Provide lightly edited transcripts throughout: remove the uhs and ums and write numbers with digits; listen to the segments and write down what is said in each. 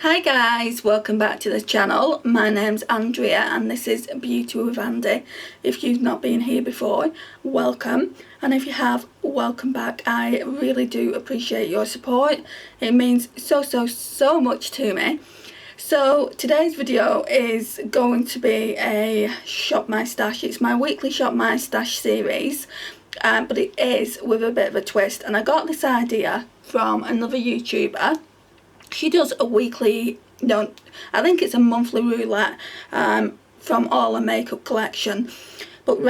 Hi guys, welcome back to the channel. My name's Andrea and this is Beauty with Andy. If you've not been here before, welcome, and if you have, welcome back. I really do appreciate your support. It means so much to me. So today's video is going to be a Shop My Stash. It's my weekly Shop My Stash series, but it is with a bit of a twist, and I got this idea from another YouTuber. She does a weekly, no, I think it's a monthly roulette from all her makeup collection. But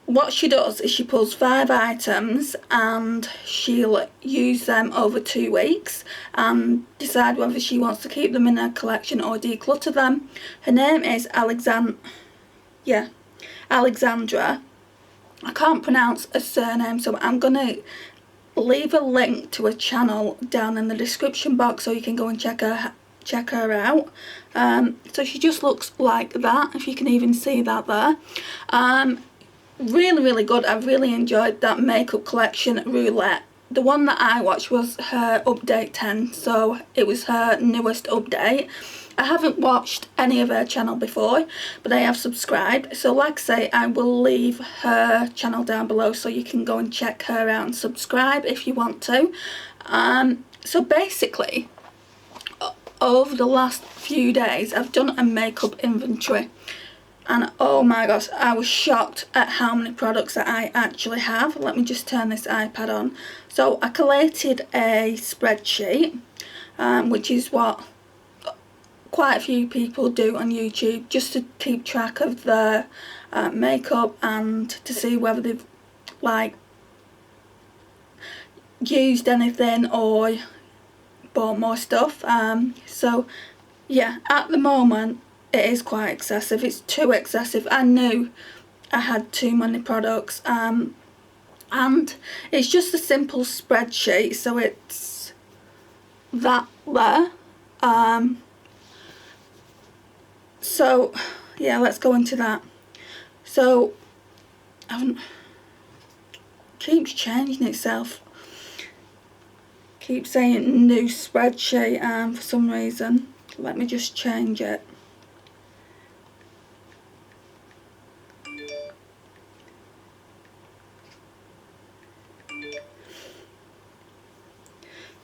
what she does is she pulls 5 items and she'll use them over 2 weeks and decide whether she wants to keep them in her collection or declutter them. Her name is Alexandra. I can't pronounce a surname, so I'm going to leave a link to a channel down in the description box so you can go and check her out. So she just looks like that, if you can even see that there. Really good. I really enjoyed that makeup collection roulette. The one that I watched was her update 10, so it was her newest update. I haven't watched any of her channel before, but I have subscribed. So like I say, I will leave her channel down below so you can go and check her out and subscribe if you want to. So basically, over the last few days, I've done a makeup inventory. And oh my gosh, I was shocked at how many products that I actually have. Let me just turn this iPad on. So I collated a spreadsheet, which is what quite a few people do on YouTube, just to keep track of their makeup and to see whether they've like used anything or bought more stuff. So yeah, at the moment it is quite excessive. It's too excessive. I knew I had too many products, and it's just a simple spreadsheet, so it's that there. So yeah, let's go into that. So keeps changing itself. Keeps saying new spreadsheet for some reason. Let me just change it.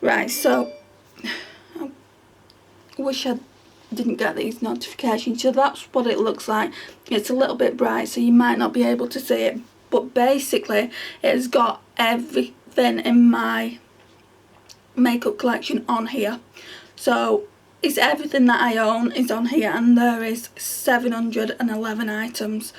Right, so I wish I didn't get these notifications. So that's what it looks like. It's a little bit bright, so you might not be able to see it, but basically it's got everything in my makeup collection on here. So it's everything that I own is on here, and there is 711 items.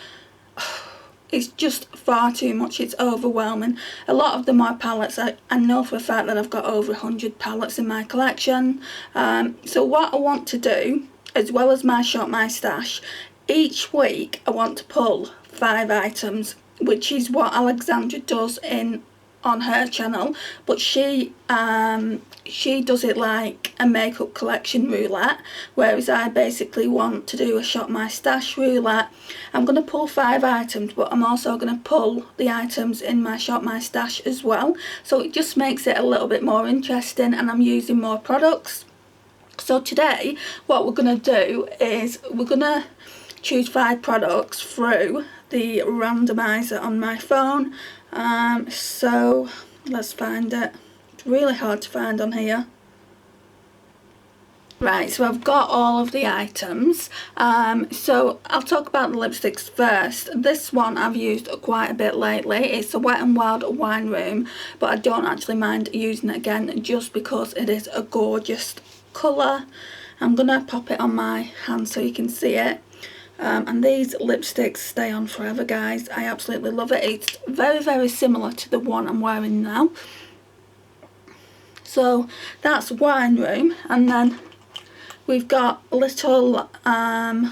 It's just far too much. It's overwhelming. A lot of them are palettes. I know for a fact that I've got over 100 palettes in my collection. So what I want to do, as well as my Shop My Stash, each week I want to pull 5 items, which is what Alexandra does on her channel, but she does it like a makeup collection roulette, whereas I basically want to do a Shop My Stash roulette. I'm going to pull 5 items, but I'm also going to pull the items in my Shop My Stash as well, so it just makes it a little bit more interesting, and I'm using more products. So today what we're going to do is we're going to choose 5 products through the randomizer on my phone. So let's find it. It's really hard to find on here. Right, so I've got all of the items. So I'll talk about the lipsticks first. This one I've used quite a bit lately. It's the Wet n Wild Wine Room, but I don't actually mind using it again just because it is a gorgeous colour. I'm gonna pop it on my hand so you can see it. And these lipsticks stay on forever, guys. I absolutely love it. It's very similar to the one I'm wearing now. So that's Wine Room, and then we've got a little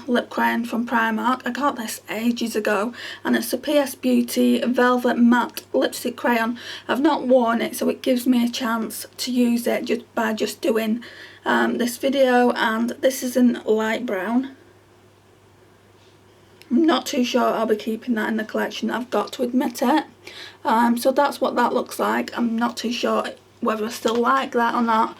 lip crayon from Primark. I got this ages ago, and it's a PS Beauty Velvet Matte Lipstick Crayon. I've not worn it, so it gives me a chance to use it just by doing this video, and this is in light brown. I'm not too sure I'll be keeping that in the collection, I've got to admit it. So that's what that looks like. I'm not too sure whether I still like that or not.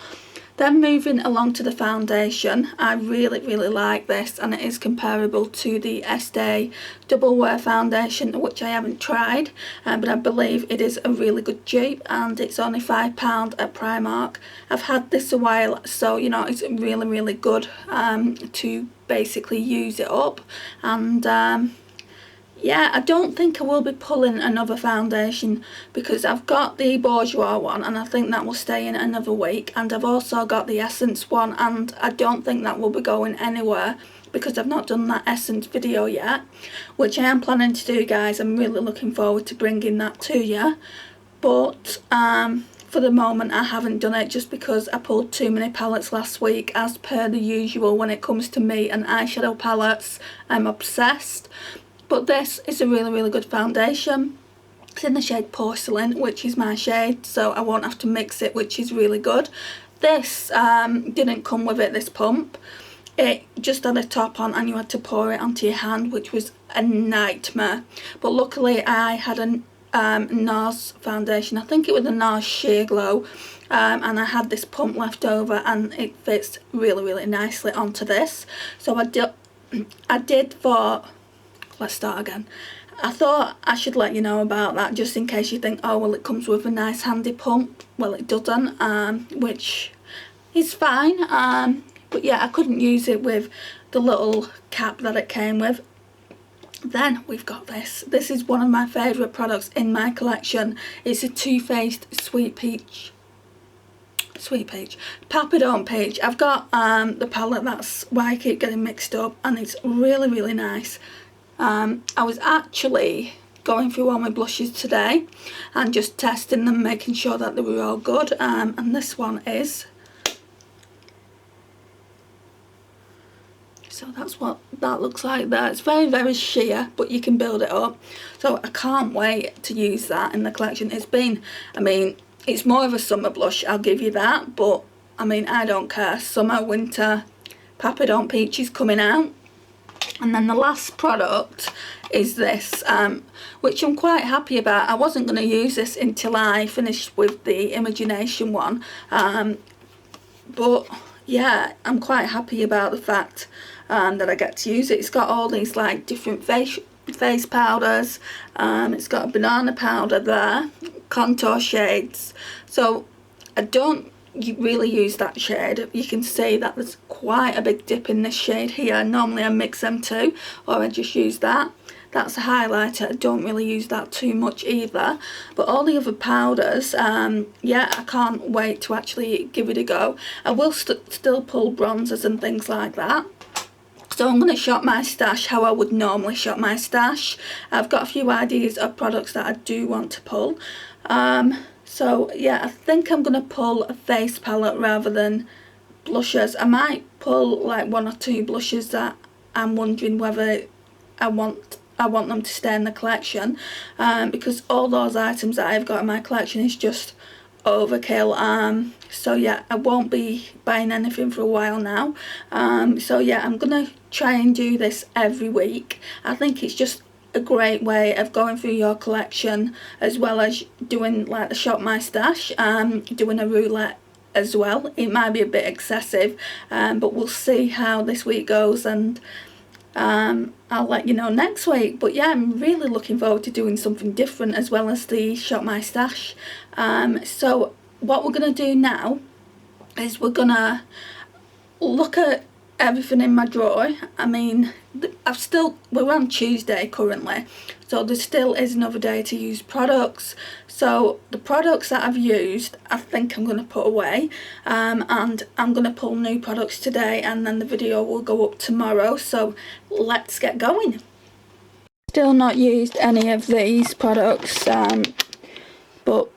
Then moving along to the foundation, I really like this, and it is comparable to the Estee Double Wear foundation, which I haven't tried, but I believe it is a really good dupe, and it's only £5 at Primark. I've had this a while, so you know, it's really good to basically use it up. And yeah, I don't think I will be pulling another foundation, because I've got the Bourjois one and I think that will stay in another week, and I've also got the Essence one, and I don't think that will be going anywhere because I've not done that Essence video yet, which I am planning to do, guys. I'm really looking forward to bringing that to you, but for the moment I haven't done it, just because I pulled too many palettes last week, as per the usual when it comes to me and eyeshadow palettes. I'm obsessed. But this is a really good foundation. It's in the shade Porcelain, which is my shade, so I won't have to mix it, which is really good. This didn't come with it, this pump. It just had a top on and you had to pour it onto your hand, which was a nightmare. But luckily I had a NARS foundation, I think it was a NARS Sheer Glow, and I had this pump left over and it fits really nicely onto this. So I did for... Let's start again. I thought I should let you know about that, just in case you think, oh well, it comes with a nice handy pump. Well, it doesn't, which is fine, but yeah, I couldn't use it with the little cap that it came with. Then we've got this. This is one of my favourite products in my collection. It's a Too Faced Sweet Peach, Papa Don't Peach. I've got the palette, that's why I keep getting mixed up, and it's really nice. I was actually going through all my blushes today and just testing them, making sure that they were all good, and this one is. So that's what that looks like there. It's very sheer, but you can build it up. So I can't wait to use that in the collection. It's been, I mean, it's more of a summer blush, I'll give you that, but I mean, I don't care. Summer, winter, Papa Don't Peach is coming out. And then the last product is this, which I'm quite happy about. I wasn't going to use this until I finished with the Imagination one, but yeah, I'm quite happy about the fact that I get to use it. It's got all these like different face powders, it's got a banana powder there, contour shades. So I don't really use that shade. You can see that there's quite a big dip in this shade here. Normally I mix them two, or I just use that. That's a highlighter. I don't really use that too much either, but all the other powders, yeah, I can't wait to actually give it a go. I will still pull bronzers and things like that. So I'm going to shop my stash how I would normally shop my stash. I've got a few ideas of products that I do want to pull. So yeah, I think I'm going to pull a face palette rather than blushes. I might pull like one or two blushes that I'm wondering whether I want them to stay in the collection, because all those items that I've got in my collection is just overkill. So yeah, I won't be buying anything for a while now. So yeah, I'm going to try and do this every week. I think it's just a great way of going through your collection, as well as doing like the shop my stash, doing a roulette as well. It might be a bit excessive, but we'll see how this week goes, and I'll let you know next week. But yeah, I'm really looking forward to doing something different, as well as the shop my stash. So what we're gonna do now is we're gonna look at everything in my drawer. I mean, we're on Tuesday currently, so there still is another day to use products. So the products that I've used, I think I'm going to put away, and I'm going to pull new products today, and then the video will go up tomorrow. So let's get going. Still not used any of these products, but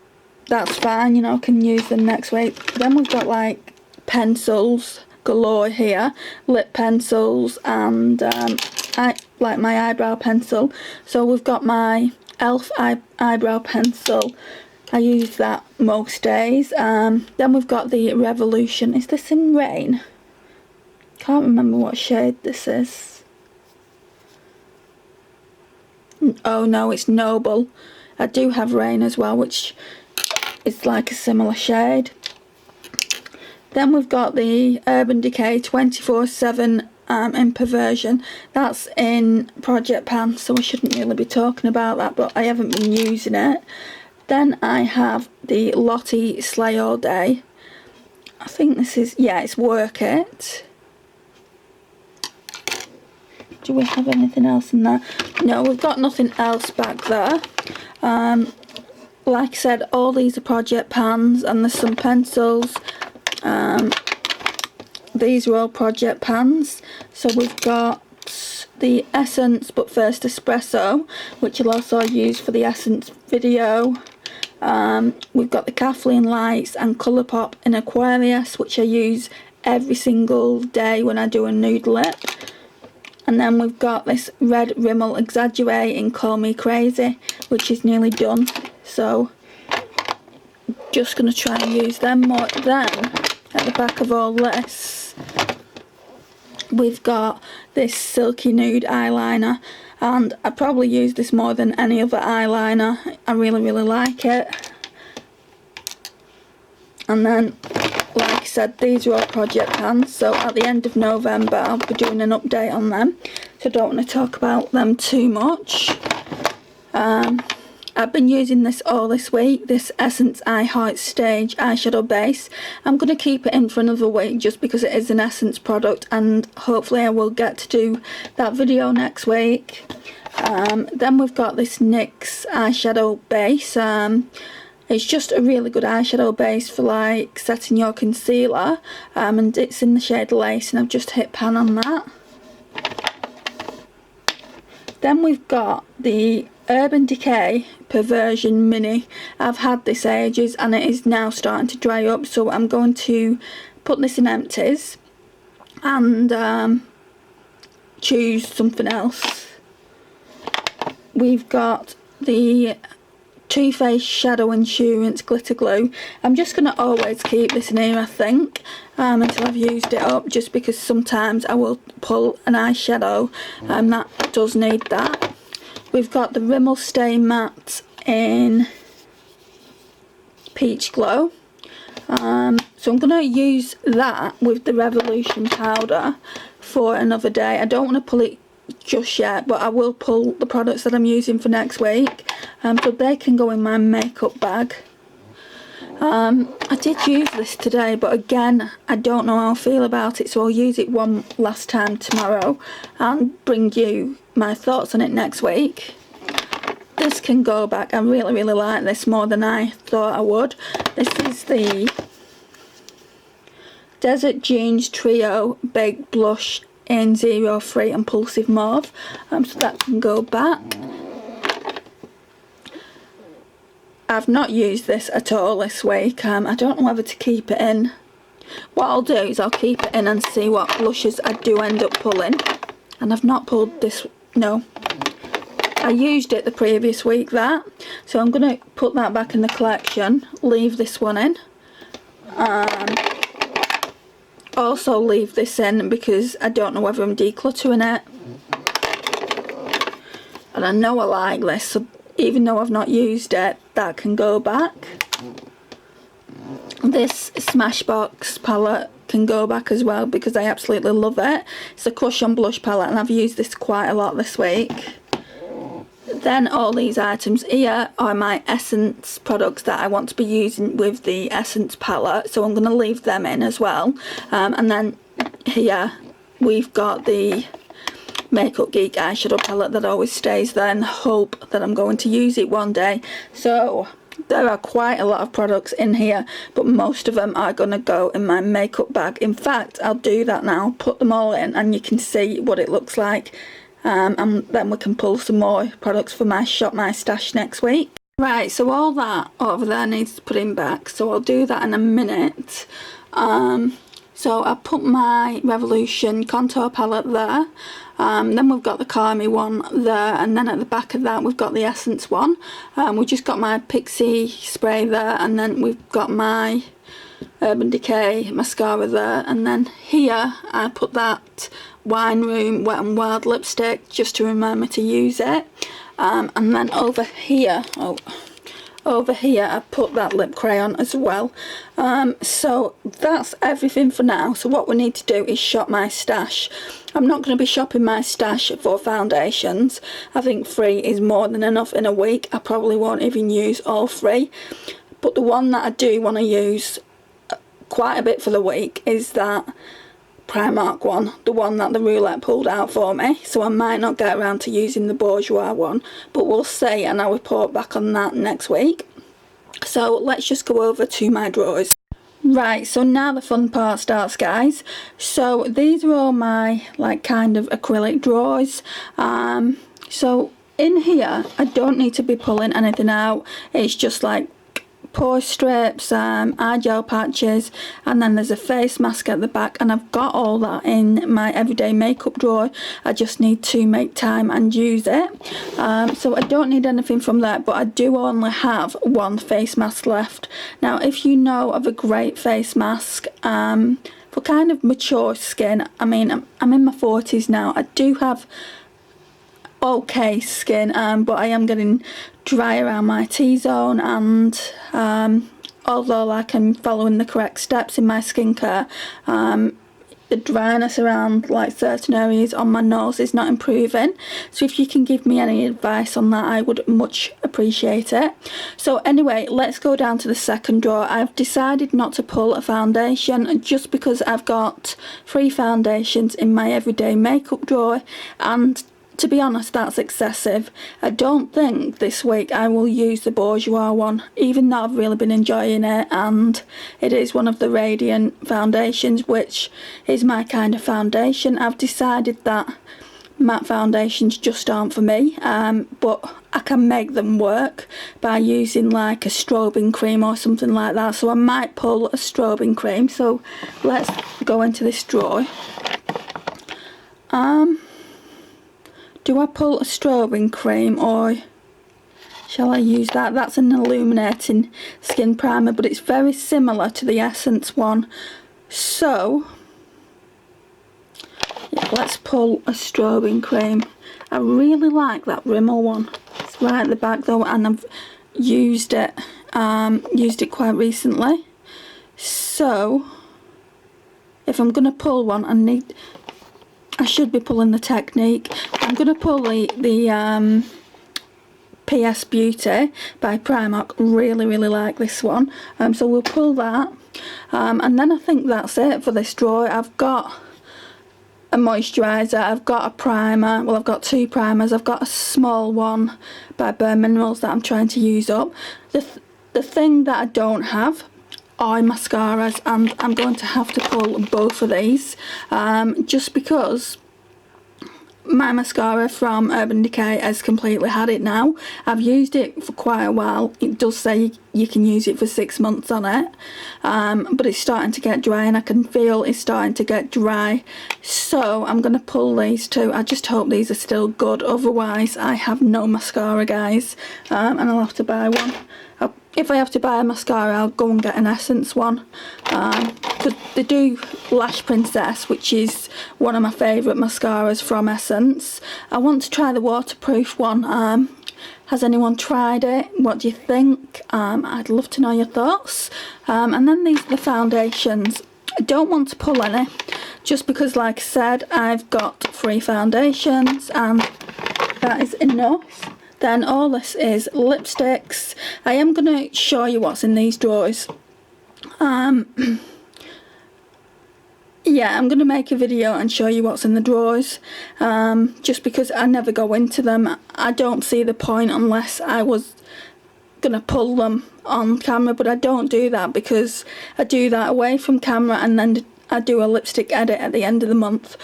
that's fine, you know, I can use them next week. Then we've got like pencils galore here, lip pencils, and like my eyebrow pencil. So we've got my Elf eyebrow pencil. I use that most days. Then we've got the Revolution. Is this in Rain? Can't remember what shade this is. Oh no, it's Noble. I do have Rain as well, which is like a similar shade. Then we've got the Urban Decay 24/7 in Perversion. That's in Project Pan, so I shouldn't really be talking about that, but I haven't been using it. Then I have the Lottie Slay All Day. I think this is, yeah, it's Work It. Do we have anything else in there? No, we've got nothing else back there. Like I said, all these are Project Pans, and there's some pencils. These are all Project Pans. So we've got the Essence But First Espresso, which I'll also use for the Essence video. We've got the Kathleen Lights and Colourpop in Aquarius, which I use every single day when I do a nude lip. And then we've got this Red Rimmel Exaggerate in Call Me Crazy, which is nearly done. So, just going to try and use them more. Then, at the back of all this, we've got this Silky Nude eyeliner. And I probably use this more than any other eyeliner. I really, really like it. And then, like I said, these are all Project Pans, so at the end of November I'll be doing an update on them, so I don't want to talk about them too much. I've been using this all this week, this Essence I Heart Stage eyeshadow base. I'm going to keep it in for another week just because it is an Essence product, and hopefully I will get to do that video next week. Then we've got this NYX eyeshadow base. It's just a really good eyeshadow base for like setting your concealer, and it's in the shade Lace, and I've just hit pan on that. Then we've got the Urban Decay Perversion Mini. I've had this ages and it is now starting to dry up, so I'm going to put this in empties and choose something else. We've got the Too Faced Shadow Insurance Glitter Glue. I'm just going to always keep this in here, I think, until I've used it up, just because sometimes I will pull an eyeshadow that does need that. We've got the Rimmel Stay Matte in Peach Glow. So I'm going to use that with the Revolution powder for another day. I don't want to pull it just yet, but I will pull the products that I'm using for next week, so they can go in my makeup bag. I did use this today, but again I don't know how I feel about it, so I'll use it one last time tomorrow and bring you my thoughts on it next week. This can go back. I really, really like this more than I thought I would. This is the Desert Dunes Trio Baked Blush in 03 Impulsive Mauve, so that can go back. I've not used this at all this week. I don't know whether to keep it in. What I'll do is I'll keep it in and see what blushes I do end up pulling. And I've not pulled this, no. I used it the previous week, that. So I'm going to put that back in the collection, leave this one in. Also leave this in because I don't know whether I'm decluttering it. And I know I like this, so even though I've not used it, that can go back. This Smashbox palette can go back as well because I absolutely love it. It's a Cushion Blush palette and I've used this quite a lot this week. Then all these items here are my Essence products that I want to be using with the Essence palette, so I'm going to leave them in as well. And then here we've got the Makeup Geek eyeshadow palette that always stays there, and hope that I'm going to use it one day. So there are quite a lot of products in here, but most of them are going to go in my makeup bag. In fact, I'll do that now, put them all in, and you can see what it looks like. And then we can pull some more products for my Shop My Stash next week. Right, so all that over there needs to put in back, so I'll do that in a minute. So I put my Revolution contour palette there, then we've got the Carmi one there, and then at the back of that we've got the Essence one. We've just got my Pixie spray there, and then we've got my Urban Decay mascara there, and then here I put that Wine Room Wet n Wild lipstick just to remind me to use it. And then over here, over here I've put that lip crayon as well. So that's everything for now. So what we need to do is shop my stash. I'm not going to be shopping my stash for foundations. I think 3 is more than enough in a week. I probably won't even use all 3. But the one that I do want to use quite a bit for the week is that Primark one, the one that the Roulette pulled out for me. So I might not get around to using the Bourjois one, but we'll see, and I'll report back on that next week. So let's just go over to my drawers. Right, so now the fun part starts, guys. So these are all my like kind of acrylic drawers. So in here I don't need to be pulling anything out. It's just like pore strips, eye gel patches, and then there's a face mask at the back, and I've got all that in my everyday makeup drawer. I just need to make time and use it. So I don't need anything from there, but I do only have one face mask left. Now if you know of a great face mask for kind of mature skin, I mean I'm in my 40s now, I do have okay skin, but I am getting dry around my T-zone, and although like I'm following the correct steps in my skincare, the dryness around like certain areas on my nose is not improving. So if you can give me any advice on that, I would much appreciate it. So anyway, let's go down to the second drawer. I've decided not to pull a foundation just because I've got 3 foundations in my everyday makeup drawer, and to be honest, that's excessive. I don't think this week I will use the Bourjois one, even though I've really been enjoying it, and it is one of the Radiant foundations, which is my kind of foundation. I've decided that matte foundations just aren't for me, but I can make them work by using like a strobing cream or something like that. So I might pull a strobing cream. So let's go into this drawer. Do I pull a strobing cream, or shall I use that? That's an illuminating skin primer, but it's very similar to the Essence one. So yeah, let's pull a strobing cream. I really like that Rimmel one. It's right at the back though, and I've used it quite recently. So if I'm gonna pull one, I should be pulling the Technique. I'm going to pull the PS Beauty by Primark. Really like this one. So we'll pull that. And then I think that's it for this drawer. I've got a moisturiser, I've got a primer. Well, I've got 2 primers. I've got a small one by Bare Minerals that I'm trying to use up. The thing that I don't have are mascaras, and I'm going to have to pull both of these, just because my mascara from Urban Decay has completely had it now. I've used it for quite a while. It does say you can use it for 6 months on it, but it's starting to get dry, and I can feel it's starting to get dry. So I'm going to pull these 2. I just hope these are still good, otherwise I have no mascara, guys, and I'll have to buy one. If I have to buy a mascara, I'll go and get an Essence one, because they do Lash Princess, which is one of my favourite mascaras from Essence. I want to try the waterproof one. Has anyone tried it? What do you think? I'd love to know your thoughts. And then these are the foundations. I don't want to pull any, just because like I said, I've got 3 foundations and that is enough. Then all this is lipsticks. I am going to show you what's in these drawers. Yeah, I'm going to make a video and show you what's in the drawers, just because I never go into them. I don't see the point unless I was going to pull them on camera, but I don't do that because I do that away from camera, and then I do a lipstick edit at the end of the month.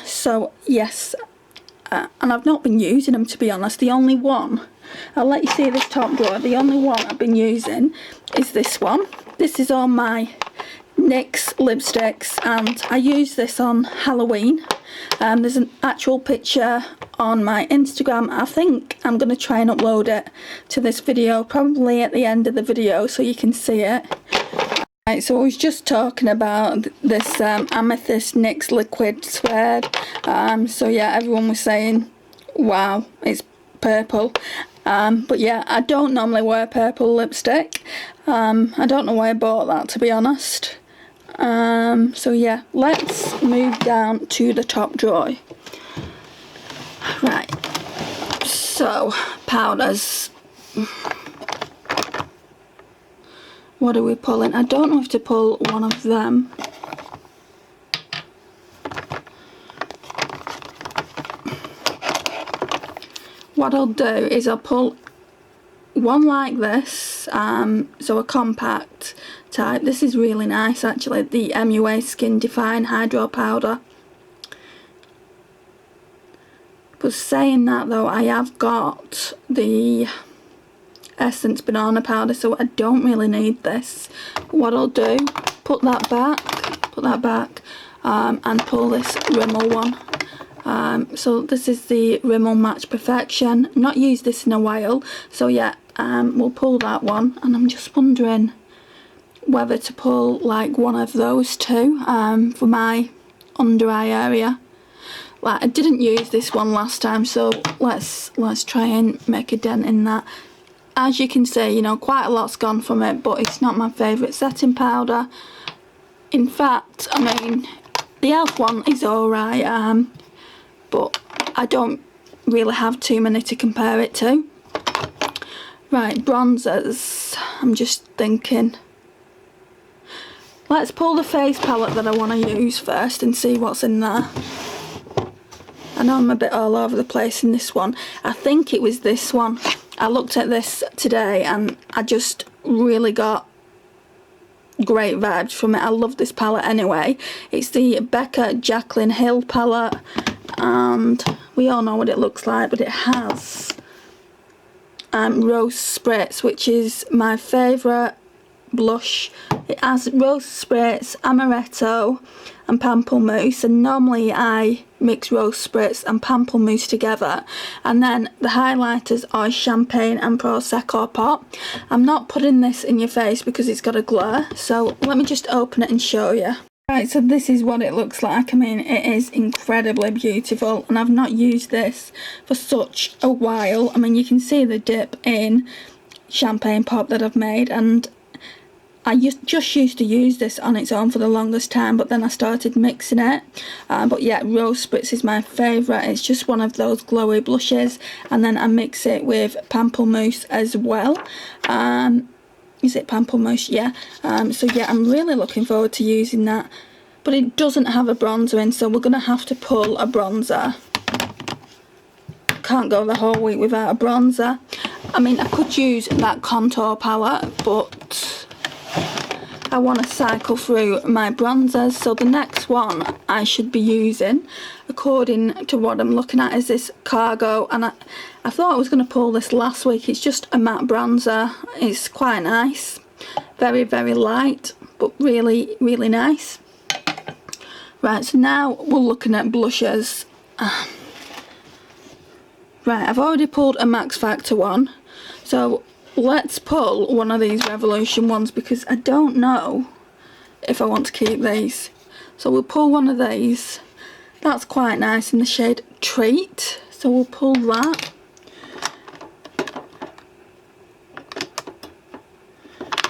So yes, and I've not been using them, to be honest. The only one, I'll let you see this top drawer, the only one I've been using is this one. This is all my NYX lipsticks, and I use this on Halloween. There's an actual picture on my Instagram. I think I'm going to try and upload it to this video, probably at the end of the video, so you can see it. Right, so I was just talking about this Amethyst NYX liquid suede. So yeah, everyone was saying, wow, it's purple. But yeah, I don't normally wear purple lipstick. I don't know why I bought that, to be honest. So yeah, let's move down to the top drawer. Right, so powders. What are we pulling? I don't know if to pull one of them. What I'll do is I'll pull one like this, so a compact type. This is really nice actually, the MUA Skin Define Hydro Powder. But saying that though, I have got the Essence Banana Powder, so I don't really need this. What I'll do, put that back, and pull this Rimmel one. So this is the Rimmel Match Perfection. Not used this in a while, so yeah, we'll pull that one. And I'm just wondering whether to pull like one of those two for my under eye area. Like, I didn't use this one last time, so let's try and make a dent in that. As you can see, you know, quite a lot's gone from it, but it's not my favourite setting powder. In fact, I mean, the e.l.f. one is alright, but I don't really have too many to compare it to. Right, bronzers. I'm just thinking. Let's pull the face palette that I want to use first and see what's in there. I know I'm a bit all over the place in this one. I think it was this one. I looked at this today and I just really got great vibes from it. I love this palette anyway. It's the Becca Jaclyn Hill palette, and we all know what it looks like, but it has Rose Spritz, which is my favourite blush. It has Rose Spritz, Amaretto and Pamplemousse, and normally I mix Rose Spritz and Pamplemousse together, and then the highlighters are Champagne and Prosecco Pop. I'm not putting this in your face because it's got a glare, so let me just open it and show you. Right, so this is what it looks like. I mean, it is incredibly beautiful, and I've not used this for such a while. I mean, you can see the dip in Champagne Pop that I've made, and I just used to use this on its own for the longest time, but then I started mixing it. But yeah, Rose Spritz is my favourite. It's just one of those glowy blushes, and then I mix it with Pamplemousse as well. Is it Pamplemousse? Yeah. So yeah, I'm really looking forward to using that. But it doesn't have a bronzer in, so we're going to have to pull a bronzer. Can't go the whole week without a bronzer. I mean, I could use that contour palette, but I want to cycle through my bronzers. So the next one I should be using, according to what I'm looking at, is this Cargo, and I thought I was going to pull this last week. It's just a matte bronzer. It's quite nice, very, very light, but really, really nice. Right, so now we're looking at blushes. Right, I've already pulled a Max Factor one, so let's pull one of these Revolution ones because I don't know if I want to keep these. So we'll pull one of these. That's quite nice in the shade Treat, so we'll pull that.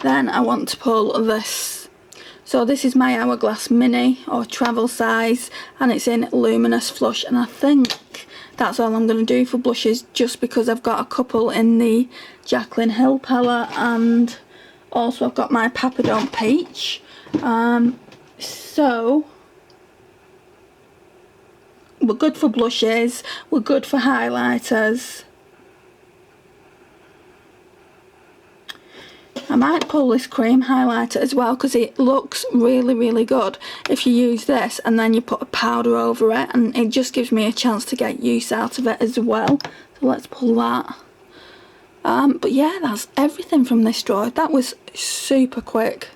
Then I want to pull this. So this is my Hourglass Mini or travel size, and it's in Luminous Flush, and I think that's all I'm going to do for blushes, just because I've got a couple in the Jaclyn Hill palette, and also I've got my Papadone Peach. So we're good for blushes, we're good for highlighters. I might pull this cream highlighter as well because it looks really, really good if you use this and then you put a powder over it, and it just gives me a chance to get use out of it as well. So let's pull that. But yeah, that's everything from this drawer. That was super quick.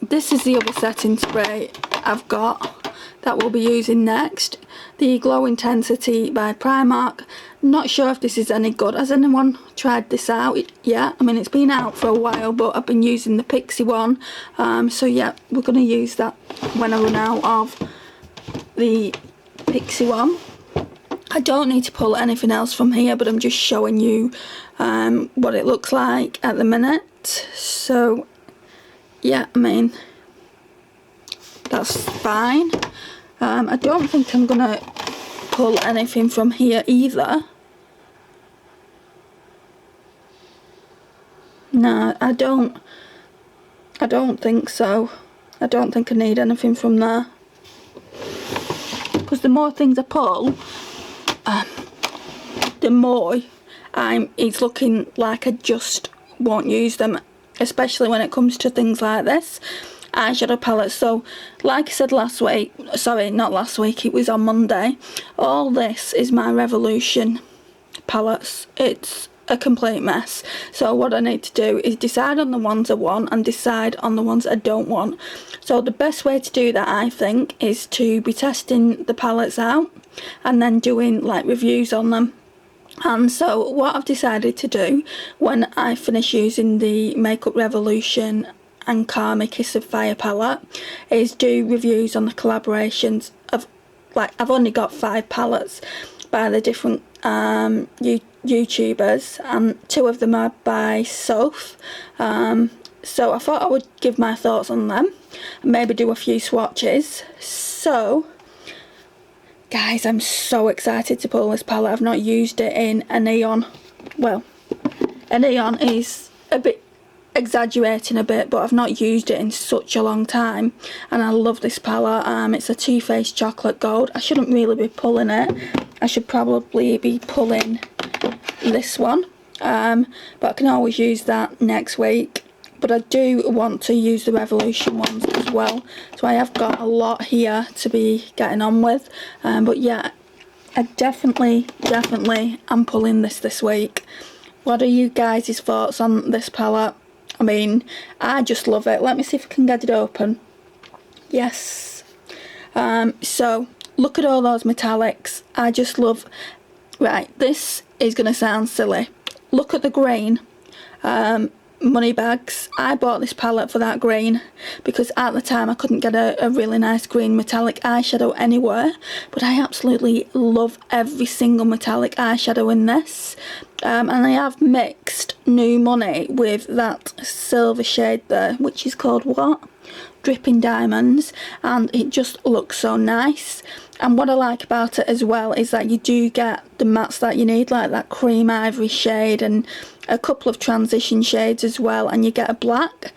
This is the other setting spray I've got that we'll be using next. The Glow Intensity by Primark. Not sure if this is any good. Has anyone tried this out? Yeah, I mean, it's been out for a while, but I've been using the Pixie one. So yeah, we're going to use that when I run out of the Pixie one. I don't need to pull anything else from here, but I'm just showing you what it looks like at the minute. So yeah, I mean, that's fine. I don't think I'm gonna pull anything from here either. No, I don't think so. I don't think I need anything from there, because the more things I pull, the more it's looking like I just won't use them, especially when it comes to things like this, eyeshadow palettes. So like I said last week, sorry, not last week, it was on Monday, all this is my Revolution palettes. It's a complete mess. So what I need to do is decide on the ones I want and decide on the ones I don't want. So the best way to do that, I think, is to be testing the palettes out and then doing like reviews on them. And so what I've decided to do when I finish using the Makeup Revolution and Karma Kiss of Fire palette is do reviews on the collaborations of, like, I've only got 5 palettes by the different YouTubers, and 2 of them are by Soph. So I thought I would give my thoughts on them and maybe do a few swatches. So guys, I'm so excited to pull this palette. I've not used it in a neon. Well, a neon is a bit exaggerating a bit, but I've not used it in such a long time, and I love this palette. It's a Too Faced Chocolate Gold. I shouldn't really be pulling it. I should probably be pulling this one, but I can always use that next week. But I do want to use the Revolution ones as well, so I have got a lot here to be getting on with. But yeah, I definitely am pulling this week. What are you guys' thoughts on this palette? I mean, I just love it. Let me see if I can get it open. Yes. So look at all those metallics. I just love. Right, this is going to sound silly. Look at the green. Money bags. I bought this palette for that green because at the time I couldn't get a really nice green metallic eyeshadow anywhere, but I absolutely love every single metallic eyeshadow in this. And I have mixed New Money with that silver shade there, which is called what? Dripping Diamonds, and it just looks so nice. And what I like about it as well is that you do get the mattes that you need, like that cream ivory shade and a couple of transition shades as well, and you get a black.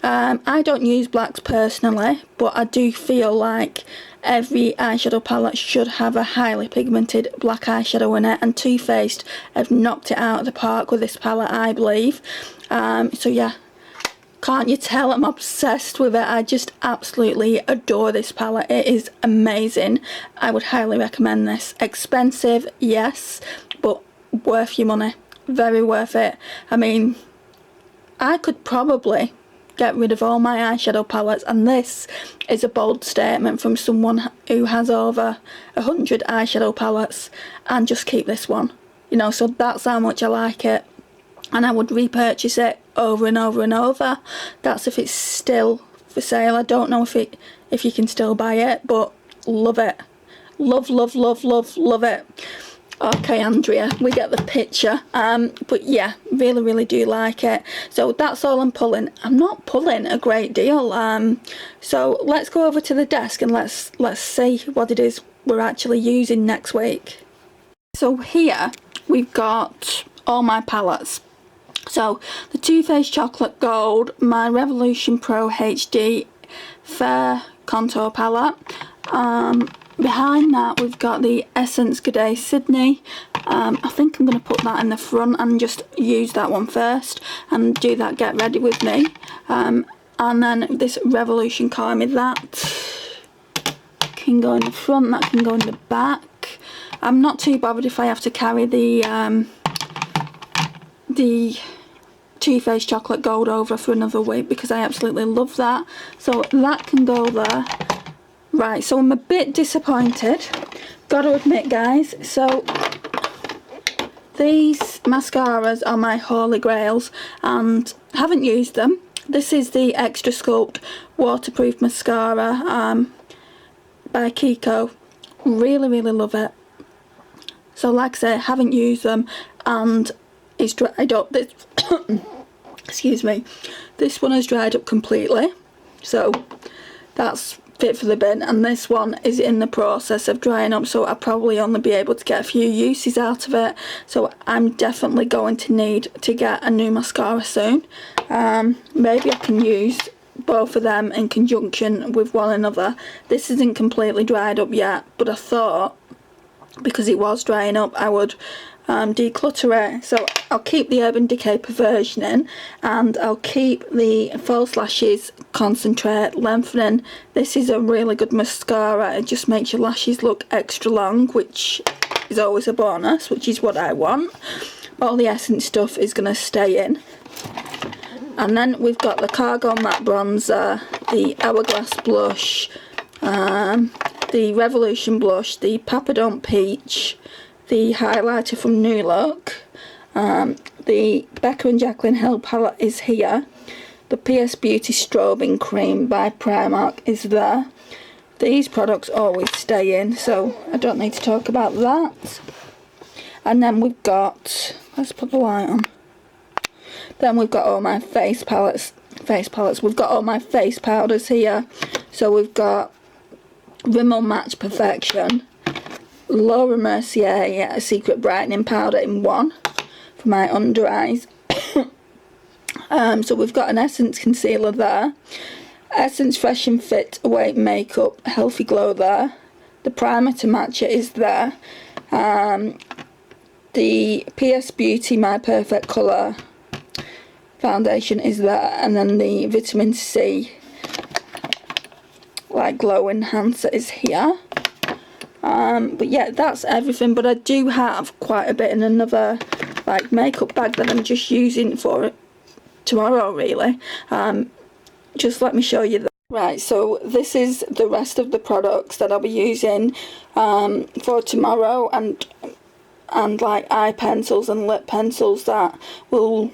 I don't use blacks personally, but I do feel like every eyeshadow palette should have a highly pigmented black eyeshadow in it, and Too Faced have knocked it out of the park with this palette, I believe. So yeah, can't you tell I'm obsessed with it? I just absolutely adore this palette. It is amazing. I would highly recommend this. Expensive, yes, but worth your money. Very worth it. I mean, I could probably get rid of all my eyeshadow palettes, and this is a bold statement from someone who has over 100 eyeshadow palettes, and just keep this one, you know. So that's how much I like it, and I would repurchase it over and over and over. That's if it's still for sale. I don't know if you can still buy it, but love it. Love it. Okay, Andrea, we get the picture. But yeah, really do like it. So that's all I'm pulling. I'm not pulling a great deal. So let's go over to the desk and let's see what it is we're actually using next week. So here we've got all my palettes. So the Too Faced Chocolate Gold, my Revolution Pro HD Fair Contour Palette. Behind that we've got the Essence Good Day Sydney. I think I'm going to put that in the front and just use that one first and do that Get Ready With Me. And then this Revolution Karma, that can go in the front, that can go in the back. I'm not too bothered if I have to carry the Too Faced Chocolate Gold over for another week, because I absolutely love that. So that can go there. Right, so I'm a bit disappointed, gotta admit, guys. So these mascaras are my holy grails and haven't used them. This is the Extra Sculpt Waterproof Mascara by Kiko. Really love it. So like I say, I haven't used them and it's dried up. This excuse me, this one has dried up completely, so that's fit for the bin, and this one is in the process of drying up, so I'll probably only be able to get a few uses out of it. So I'm definitely going to need to get a new mascara soon. Maybe I can use both of them in conjunction with one another. This isn't completely dried up yet, but I thought because it was drying up I would declutter it. So I'll keep the Urban Decay Perversion in, and I'll keep the False Lashes Concentrate Lengthening. This is a really good mascara. It just makes your lashes look extra long, which is always a bonus, which is what I want. All the Essence stuff is going to stay in. And then we've got the Cargo Matte Bronzer, the Hourglass Blush, the Revolution Blush, the Papadon Peach, the highlighter from New Look, the Becca and Jaclyn Hill palette is here, the PS Beauty Strobing Cream by Primark is there. These products always stay in, so I don't need to talk about that. And then we've got, let's put the light on. Then we've got all my face palettes. We've got all my face powders here. So we've got Rimmel Match Perfection, Laura Mercier Secret Brightening Powder in one for my under eyes. So we've got an Essence concealer there, Essence Fresh and Fit Awake Makeup Healthy Glow there, the primer to match it is there, the PS Beauty My Perfect Colour foundation is there, and then the Vitamin C like glow enhancer is here. But yeah, that's everything, but I do have quite a bit in another like makeup bag that I'm just using for tomorrow really. Just let me show you that. Right, so this is the rest of the products that I'll be using for tomorrow, and like eye pencils and lip pencils that will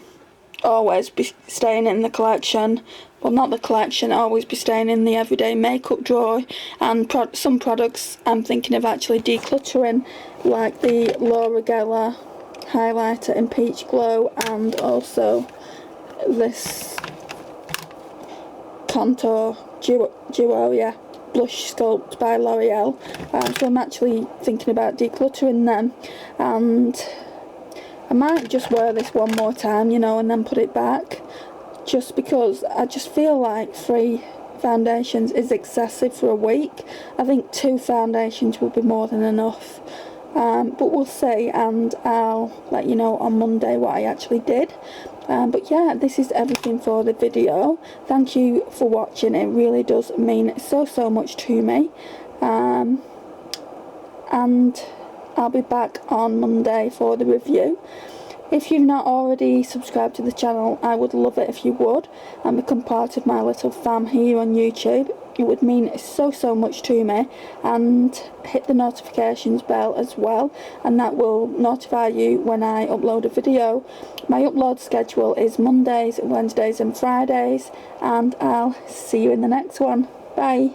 always be staying in the collection. Well, not the collection, always be staying in the everyday makeup drawer. And some products I'm thinking of actually decluttering, like the Laura Geller highlighter in Peach Glow, and also this Contour Duo Blush Sculpt by L'Oreal. So I'm actually thinking about decluttering them, and I might just wear this one more time, you know, and then put it back, just because I just feel like 3 foundations is excessive for a week. I think 2 foundations will be more than enough, but we'll see, and I'll let you know on Monday what I actually did. But yeah, this is everything for the video. Thank you for watching, it really does mean so much to me, and I'll be back on Monday for the review. If you've not already subscribed to the channel, I would love it if you would, and become part of my little fam here on YouTube. It would mean so much to me, and hit the notifications bell as well, and that will notify you when I upload a video. My upload schedule is Mondays, Wednesdays and Fridays, and I'll see you in the next one. Bye.